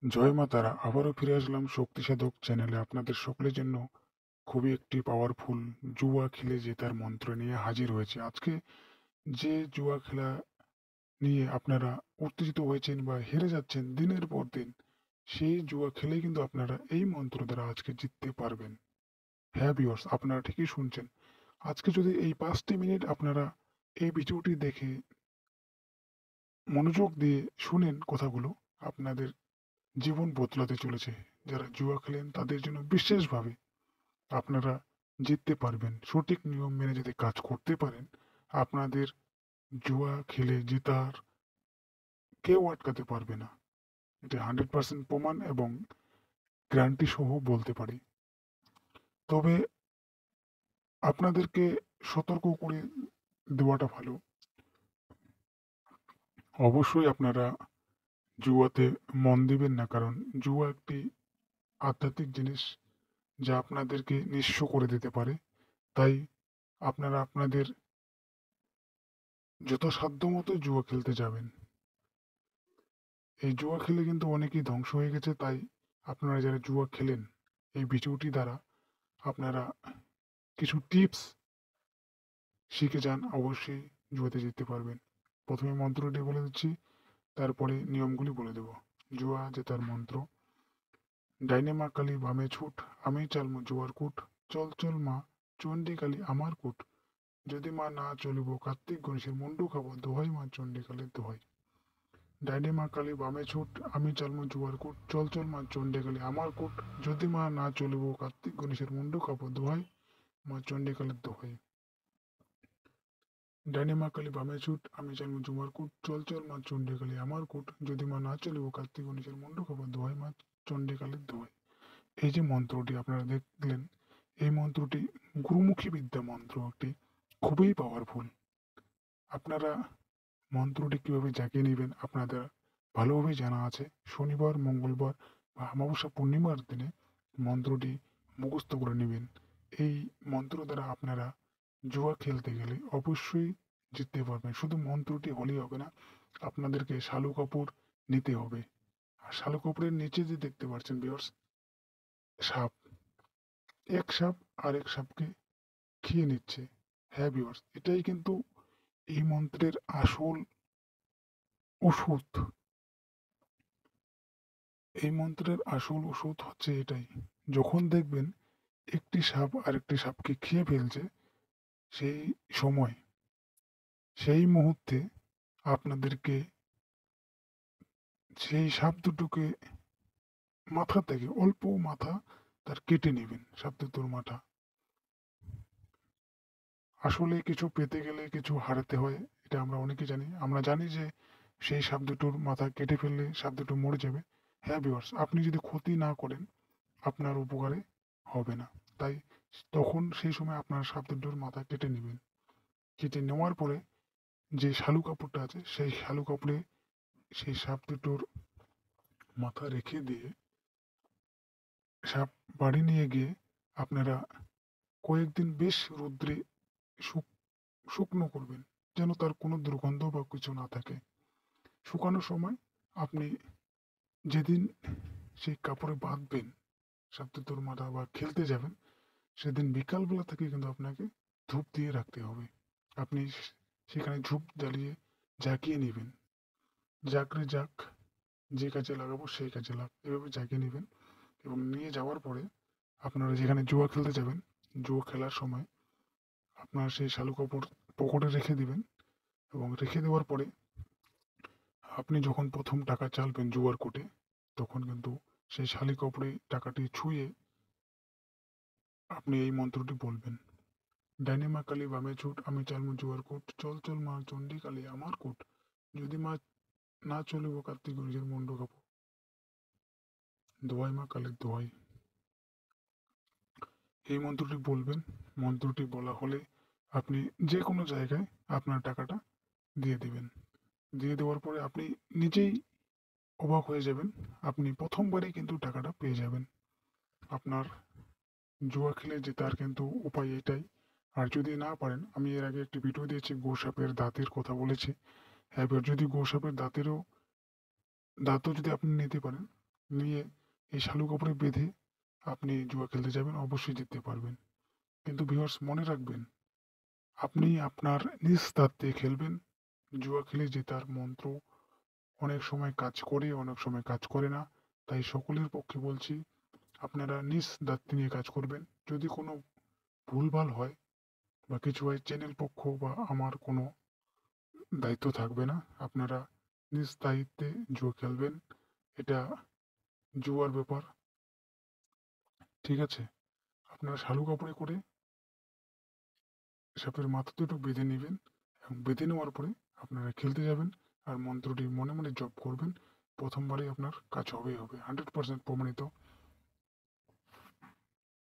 জয় মা তারা! আবারও ফিরে আসলাম শক্তি সাধক চ্যানেলে আপনাদের সকলের জন্য খুবই একটি পাওয়ারফুল জুয়া খেলে জেতার মন্ত্র নিয়ে হাজির হয়েছে। আজকে যে জুয়া খেলা নিয়ে আপনারা উত্তেজিত হয়েছেন বা হেরে যাচ্ছেন দিনের পর দিন, সেই জুয়া খেলে কিন্তু আপনারা এই মন্ত্র দ্বারা আজকে জিততে পারবেন। হ্যাঁ ভিউয়ার্স, আপনারা ঠিকই শুনছেন। আজকে যদি এই 5টি মিনিট আপনারা এই ভিডিওটি দেখে মনোযোগ দিয়ে শুনেন কথাগুলো, আপনাদের জীবন বদলাতে চলেছে। যারা জুয়া খেলেন তাদের জন্য বিশেষভাবে আপনারা জিততে পারবেন। সঠিক নিয়ম মেনে যদি কাজ করতে পারেন, আপনাদের জুয়া খেলে জেতার কেউ আটকাতে পারবে না। এটা 100% প্রমাণ এবং গ্যারান্টি সহ বলতে পারি। তবে আপনাদেরকে সতর্ক করে দেওয়াটা ভালো। অবশ্যই আপনারা জুয়াতে মন দিবেন না, কারণ জুয়া একটি আধ্যাত্মিক জিনিস যা আপনাদেরকে নিঃস্ব করে দিতে পারে। তাই আপনারা আপনাদের যথাসাধ্য মতো জুয়া খেলতে যাবেন। এই জুয়া খেলে কিন্তু অনেকেই ধ্বংস হয়ে গেছে। তাই আপনারা যারা জুয়া খেলেন, এই ভিডিওটি দ্বারা আপনারা কিছু টিপস শিখে যান, অবশ্যই জুয়াতে জিততে পারবেন। প্রথমে মন্ত্রটি বলে দিচ্ছি, তারপরে নিয়মগুলি বলে দেব। জুয়া জেতার মন্ত্র: ডাইনে মা কালী বামে ছুট, আমি চালমু জুয়ার কুট, চল চল মা চণ্ডী কালী আমার কুট, যদি মা না চলিব কার্তিক গণেশের মুন্ডু খাবো, দোহাই মা চণ্ডী কালীর দোহাই। ডাইনে মা কালী বামে ছুট, আমি চালমু জুয়ার কুট, চল চল মা চণ্ডী কালী আমার কুট, যদি মা না চলিব কার্তিক গণেশের মুন্ডু খাবো, দোহাই মা চণ্ডী কালীর দোহাই। ডাইনে মা কালী বামে ছুট, আমি চালমু জুয়ার কুট, চল চল মা চণ্ডী কালী আমার কুট, যদি মা না চলিব কার্তিক গণেশের মুন্ডু খাবো, দোহাই মা চণ্ডী কালীর দোহাই। এই যে মন্ত্রটি আপনারা দেখলেন, এই মন্ত্রটি গুরুমুখী বিদ্যা মন্ত্র, একটি খুবই পাওয়ারফুল। আপনারা মন্ত্রটি কিভাবে জাগিয়ে নেবেন আপনাদের ভালোভাবে জানা আছে। শনিবার, মঙ্গলবার বা অমাবস্যা পূর্ণিমার দিনে মন্ত্রটি মুখস্থ করে নেবেন। এই মন্ত্র দ্বারা আপনারা জুয়া খেলতে গেলে অবশ্যই জিততে পারবেন। শুধু মন্ত্রটি হলেই হবে না, আপনাদেরকে শালু কাপড় নিতে হবে। আর শালু কাপড়ের নিচে যে দেখতে পাচ্ছেন ভিউয়ার্স, সাপ, এক সাপ আরেক সাপকে খেয়ে নিচ্ছে। হ্যাঁ ভিউয়ার্স, এটাই কিন্তু এই মন্ত্রের আসল ওষুধ। এই মন্ত্রের আসল ওষুধ হচ্ছে এটাই। যখন দেখবেন একটি সাপ আরেকটি সাপকে খেয়ে ফেলছে, সেই সময়, সেই মুহূর্তে আপনাদেরকে সেই সাপ দুটোকে মাথা থেকে অল্প মাথা তার কেটে নেবেন, সাপ দুটোর মাথা। আসলে কিছু পেতে গেলে কিছু হারাতে হয়, এটা আমরা অনেকে জানি। আমরা জানি যে সেই সাপ দুটোর মাথা কেটে ফেললে সাপ দুটো মরে যাবে। হ্যাঁ ভিউয়ার্স, আপনি যদি ক্ষতি না করেন আপনার উপকারে হবে না। তাই তখন সেই সময় আপনার সাপ দুটোর মাথা কেটে নেবেন। কেটে নেওয়ার পরে যে শালু কাপড়টা আছে, সেই শালু কাপড়ে সেই সাপ দুটোর মাথা রেখে দিয়ে সাপ বাড়ি নিয়ে গিয়ে আপনারা কয়েকদিন বেশ রৌদ্রে শুক- শুকনো করবেন, যেন তার কোনো দুর্গন্ধ বা কিছু না থাকে। শুকানোর সময় আপনি যেদিন সেই কাপড়ে বাঁধবেন সাপ দুটোর মাথা বা খেলতে যাবেন, সেদিন বিকালবেলা থেকে কিন্তু আপনাকে ধূপ দিয়ে রাখতে হবে। আপনি সেখানে ধূপ জ্বালিয়ে জাগিয়ে নেবেন। জাগলে যাক, যে কাজে লাগাবো সেই কাজে লাগ, এভাবে জাগিয়ে নেবেন। এবং নিয়ে যাওয়ার পরে আপনারা যেখানে জুয়া খেলতে যাবেন, জুয়া খেলার সময় আপনারা সেই শালু কাপড় পকেটে রেখে দিবেন। এবং রেখে দেওয়ার পরে আপনি যখন প্রথম টাকা চালবেন জুয়ার কোটে, তখন কিন্তু সেই শালি কাপড়ে টাকাটি ছুঁয়ে আপনি এই মন্ত্রটি বলবেন: ডাইনে মা কালী বামে ছুট, আমি চালমু জুয়ার কোট, চল চল মা চণ্ডী কালী আমার কোট, যদি মা না চলিব কার্তিক গণেশের মুন্ড কাপড়, দোহাই মা কালীর দোহাই। এই মন্ত্রটি বলবেন। মন্ত্রটি বলা হলে আপনি যে কোনো জায়গায় আপনার টাকাটা দিয়ে দিবেন। দিয়ে দেওয়ার পরে আপনি নিজেই অবাক হয়ে যাবেন। আপনি প্রথমবারই কিন্তু টাকাটা পেয়ে যাবেন। আপনার জুয়া খেলে জেতার কিন্তু উপায় এটাই। আর যদি না পারেন, আমি এর আগে একটি ভিডিও দিয়েছি গোসাপের দাঁতের কথা বলেছি। এবার যদি গোসাপের দাঁতও যদি আপনি নিতে পারেন, নিয়ে এই শালু কাপড়ে বেঁধে আপনি জুয়া খেলতে যাবেন, অবশ্যই জিততে পারবেন। কিন্তু ভিউয়ার্স মনে রাখবেন, আপনি আপনার নিজ দাঁত দিয়ে খেলবেন। জুয়া খেলে জেতার মন্ত্র অনেক সময় কাজ করে, অনেক সময় কাজ করে না। তাই সকলের পক্ষে বলছি, আপনারা নিজ দায়িত্ব নিয়ে কাজ করবেন। যদি কোনো ভুলভাল হয় বা কিছু হয়, চ্যানেল পক্ষ বা আমার কোনো দায়িত্ব থাকবে না। আপনারা নিজ দায়িত্বে জুয়া খেলবেন। এটা জুয়ার ব্যাপার, ঠিক আছে? আপনারা শালু কাপড়ে করে সাপের মাথা দুটো বেঁধে নেবেন এবং বেঁধে নেওয়ার পরে আপনারা খেলতে যাবেন আর মন্ত্রটি মনে মনে জপ করবেন। প্রথমবারেই আপনার কাজ হবেই হবে, 100% প্রমাণিত।